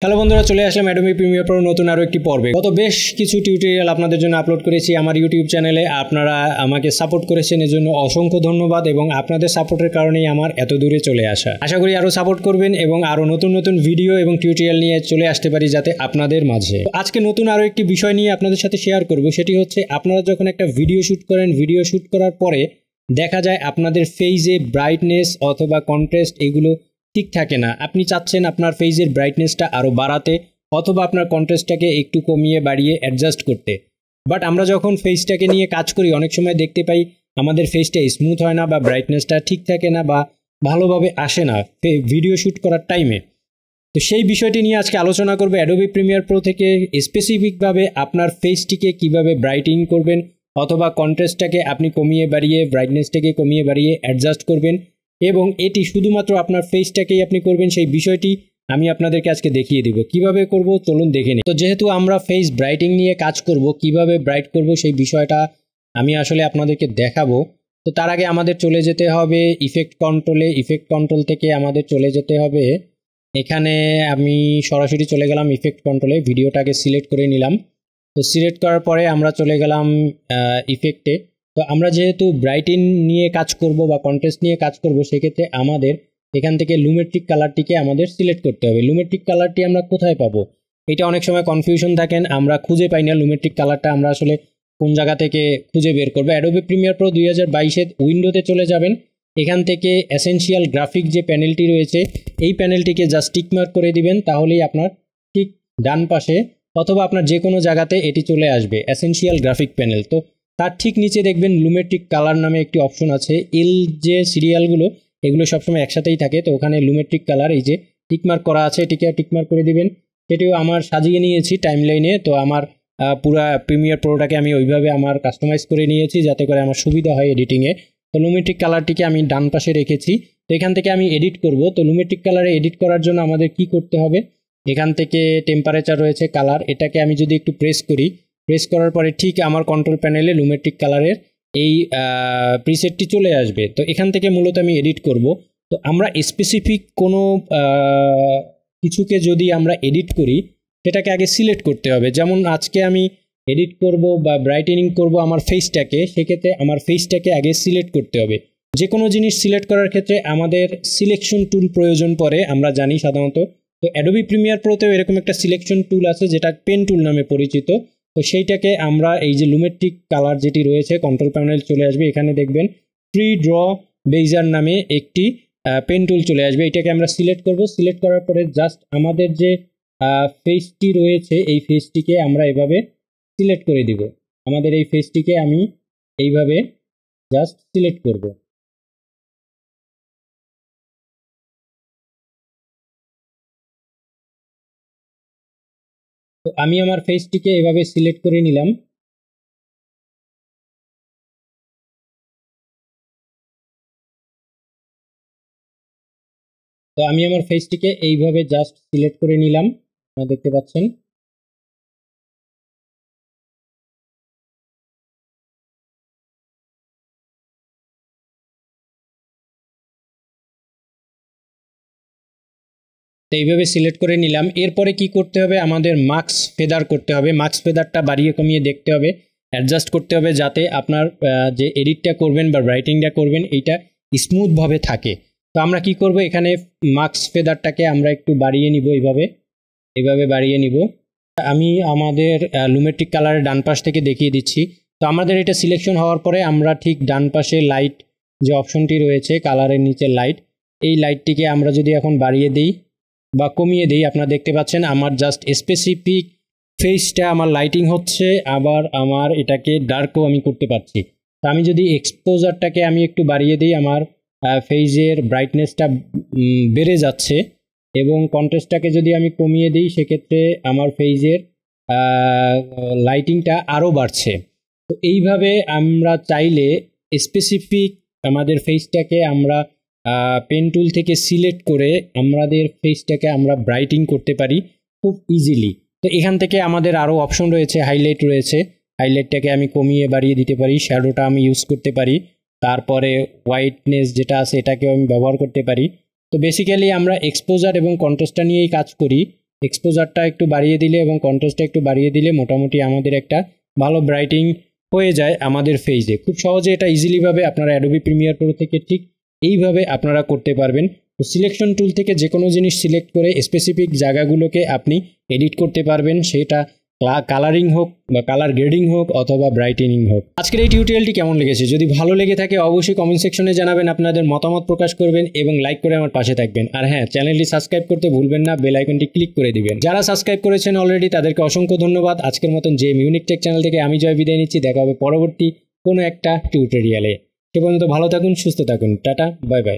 Hello বন্ধুরা, চলে আসলাম Adobe Premiere Pro নতুন আরও একটি পর্বে। গত বেশ কিছু টিউটোরিয়াল আপনাদের জন্য আপলোড করেছি আমার ইউটিউব চ্যানেলে। আপনারা আমাকে সাপোর্ট করেছেন, এর জন্য অসংখ্য ধন্যবাদ এবং আপনাদের সাপোর্টের কারণেই আমার এত দূরে চলে আসা। আশা করি আরও সাপোর্ট করবেন এবং আরও নতুন নতুন ভিডিও এবং টিউটোরিয়াল নিয়ে চলে আসতে পারি যাতে আপনাদের মাঝে। আজকে নতুন আরও একটি বিষয় নিয়ে আপনাদের সাথে শেয়ার করব। সেটি হচ্ছে, আপনারা যখন একটা ভিডিও শ্যুট করেন, ভিডিও শ্যুট করার পরে দেখা যায় আপনাদের ফেজে ব্রাইটনেস অথবা কন্ট্রাস্ট এগুলো ঠিক থাকে না। আপনি চাচ্ছেন আপনার ফেজের ব্রাইটনেসটা আরও বাড়াতে অথবা আপনার কন্ট্রাস্টটাকে একটু কমিয়ে বাড়িয়ে অ্যাডজাস্ট করতে। বাট আমরা যখন ফেজটাকে নিয়ে কাজ করি অনেক সময় দেখতে পাই আমাদের ফেজটা স্মুথ হয় না বা ব্রাইটনেসটা ঠিক থাকে না বা ভালোভাবে আসে না ভিডিও শ্যুট করার টাইমে। তো সেই বিষয়টি নিয়ে আজকে আলোচনা করবে অ্যাডোবি প্রিমিয়ার প্রো থেকে স্পেসিফিকভাবে আপনার ফেজটিকে কিভাবে ব্রাইটিং করবেন অথবা কন্ট্রাস্টটাকে আপনি কমিয়ে বাড়িয়ে ব্রাইটনেসটাকে কমিয়ে বাড়িয়ে অ্যাডজাস্ট করবেন, এবং এটি শুধুমাত্র আপনার ফেজটাকেই আপনি করবেন। সেই বিষয়টি আমি আপনাদেরকে আজকে দেখিয়ে দেব কিভাবে করব, চলুন দেখে নিই। তো যেহেতু আমরা ফেজ ব্রাইটিং নিয়ে কাজ করব, কিভাবে ব্রাইট করব সেই বিষয়টা আমি আসলে আপনাদেরকে দেখাবো। তো তার আগে আমাদের চলে যেতে হবে ইফেক্ট কন্ট্রোলে। ইফেক্ট কন্ট্রোল থেকে আমাদের চলে যেতে হবে এখানে, আমি সরাসরি চলে গেলাম ইফেক্ট কন্ট্রোলে, ভিডিওটাকে সিলেক্ট করে নিলাম। তো সিলেক্ট করার পরে আমরা চলে গেলাম ইফেক্টে। তো আমরা যেহেতু ব্রাইটিং নিয়ে কাজ করব বা কন্ট্রাস্ট নিয়ে কাজ করব, সেক্ষেত্রে আমাদের এখান থেকে লুমেট্রিক কালারটিকে আমাদের সিলেক্ট করতে হবে। লুমেট্রিক কালারটি আমরা কোথায় পাবো, এটা অনেক সময় কনফিউশন থাকেন, আমরা খুঁজে পাই না লুমেট্রিক কালারটা আমরা আসলে কোন জায়গা থেকে খুঁজে বের করবো। অ্যাডোবি প্রিমিয়ার প্রো 2022 উইন্ডোতে চলে যাবেন। এখান থেকে এসেনশিয়াল গ্রাফিক যে প্যানেলটি রয়েছে এই প্যানেলটিকে জাস্ট টিকমার্ক করে দিবেন, তাহলেই আপনার ঠিক ডান পাশে অথবা আপনার যে কোনো জায়গাতে এটি চলে আসবে এসেনশিয়াল গ্রাফিক প্যানেল। তো তার ঠিক নিচে দেখবেন লুমেট্রিক কালার নামে একটি অপশন আছে। এল যে সিরিয়ালগুলো এগুলো সবসময় একসাথেই থাকে, তো ওখানে লুমেট্রিক কালার এই যে টিকমার্ক করা আছে এটিকে টিকমার্ক করে দিবেন। সেটিও আমার সাজিয়ে নিয়েছি টাইমলাইনে। তো আমার পুরা প্রিমিয়ার প্রোটাকে আমি ওইভাবে আমার কাস্টমাইজ করে নিয়েছি যাতে করে আমার সুবিধা হয় এডিটিংয়ে। তো লুমেট্রিক কালারটিকে আমি ডান পাশে রেখেছি। তো এখান থেকে আমি এডিট করব। তো লুমেট্রিক কালারে এডিট করার জন্য আমাদের কি করতে হবে, এখান থেকে টেম্পারেচার রয়েছে কালার, এটাকে আমি যদি একটু প্রেস করি, প্রেস করার পরে ঠিক আমার কন্ট্রোল প্যানেলে লুমেট্রিক কালারের এই প্রিসেটটি চলে আসবে। তো এখান থেকে মূলত আমি এডিট করব। তো আমরা স্পেসিফিক কোনো কিছুকে যদি আমরা এডিট করি সেটাকে আগে সিলেক্ট করতে হবে। যেমন আজকে আমি এডিট করব বা ব্রাইটেনিং করব আমার ফেসটাকে, সেক্ষেত্রে আমার ফেসটাকে আগে সিলেক্ট করতে হবে। যে কোনো জিনিস সিলেক্ট করার ক্ষেত্রে আমাদের সিলেকশন টুল প্রয়োজন পড়ে, আমরা জানি সাধারণত। তো অ্যাডোবি প্রিমিয়ার প্রোতেও এরকম একটা সিলেকশন টুল আছে যেটা পেন টুল নামে পরিচিত। তো সেইটাকে আমরা এই যে লুমেট্রিক কালার যেটি রয়েছে কন্ট্রোল প্যানেল চলে আসবে, এখানে দেখবেন ফ্রি ড্র বেইজার নামে একটি পেন টুল চলে আসবে। এটাকে আমরা সিলেক্ট করব। সিলেক্ট করার পরে জাস্ট আমাদের যে ফেসটি রয়েছে এই ফেসটিকে আমরা এভাবে সিলেক্ট করে দিব। আমাদের এই ফেসটিকে আমি এইভাবে জাস্ট সিলেক্ট করব। তো আমি আমার ফেসটিকে এভাবে সিলেক্ট করে নিলাম। তো আমি আমার ফেসটিকে এইভাবে জাস্ট সিলেক্ট করে নিলাম, আপনারা দেখতে পাচ্ছেন। তো এইভাবে সিলেক্ট করে নিলাম। এরপরে কি করতে হবে, আমাদের মার্কস ফেদার করতে হবে। মার্কস ফেদারটা বাড়িয়ে কমিয়ে দেখতে হবে, অ্যাডজাস্ট করতে হবে যাতে আপনার যে এডিটটা করবেন বা রাইটিংটা করবেন এইটা স্মুথভাবে থাকে। তো আমরা কি করব, এখানে মার্কস ফেদারটাকে আমরা একটু বাড়িয়ে নিব, এইভাবে বাড়িয়ে নিব। আমি আমাদের লুমেট্রিক কালারের ডান পাশ থেকে দেখিয়ে দিচ্ছি। তো আমাদের এটা সিলেকশন হওয়ার পরে আমরা ঠিক ডান পাশে লাইট যে অপশনটি রয়েছে কালারের নিচে লাইট, এই লাইটটিকে আমরা যদি এখন বাড়িয়ে দিই বা কমিয়ে দিই, আপনারা দেখতে পাচ্ছেন আমার জাস্ট স্পেসিফিক ফেসটা আমার লাইটিং হচ্ছে, আবার আমার এটাকে ডার্কও আমি করতে পারছি। তো আমি যদি এক্সপোজারটাকে আমি একটু বাড়িয়ে দিই, আমার ফেজের ব্রাইটনেসটা বেড়ে যাচ্ছে, এবং কন্ট্রাস্টটাকে যদি আমি কমিয়ে দিই সেক্ষেত্রে আমার ফেজের লাইটিংটা আরও বাড়ছে। তো এইভাবে আমরা চাইলে স্পেসিফিক আমাদের ফেসটাকে আমরা পেন টুল থেকে সিলেক্ট করে আমাদের ফেসটাকে আমরা ব্রাইটিং করতে পারি খুব ইজিলি। তো এখান থেকে আমাদের আরও অপশন রয়েছে, হাইলাইট রয়েছে, হাইলাইটটাকে আমি কমিয়ে বাড়িয়ে দিতে পারি, শ্যাডোটা আমি ইউজ করতে পারি, তারপরে হোয়াইটনেস যেটা আছে এটাকেও আমি ব্যবহার করতে পারি। তো বেসিক্যালি আমরা এক্সপোজার এবং কন্ট্রাস্টটা নিয়েই কাজ করি। এক্সপোজারটা একটু বাড়িয়ে দিলে এবং কন্ট্রাস্টটা একটু বাড়িয়ে দিলে মোটামুটি আমাদের একটা ভালো ব্রাইটিং হয়ে যায় আমাদের ফেজে। খুব সহজে এটা ইজিলিভাবে আপনারা অ্যাডোবি প্রিমিয়ার প্রো থেকে ঠিক এইভাবে আপনারা করতে পারবেন। তো সিলেকশন টুল থেকে যে কোনো জিনিস সিলেক্ট করে স্পেসিফিক জায়গাগুলোকে আপনি এডিট করতে পারবেন, সেটা কালারিং হোক বা কালার গ্রেডিং হোক অথবা ব্রাইটেনিং হোক। আজকের এই টিউটোরিয়ালটি কেমন লেগেছে? যদি ভালো লেগে থাকে অবশ্যই কমেন্ট সেকশনে জানাবেন, আপনাদের মতামত প্রকাশ করবেন এবং লাইক করে আমার পাশে থাকবেন। আর হ্যাঁ, চ্যানেলটি সাবস্ক্রাইব করতে ভুলবেন না, বেল আইকনটি ক্লিক করে দিবেন। যারা সাবস্ক্রাইব করেছেন অলরেডি তাদেরকে অসংখ্য ধন্যবাদ। আজকের মতন যে ইউনিক টেক চ্যানেল থেকে আমি জয় বিদায় নিচ্ছি। দেখা হবে পরবর্তী কোনো একটা টিউটোরিয়ালে। সে পর্যন্ত ভালো থাকুন, সুস্থ থাকুন। Tata, bye bye.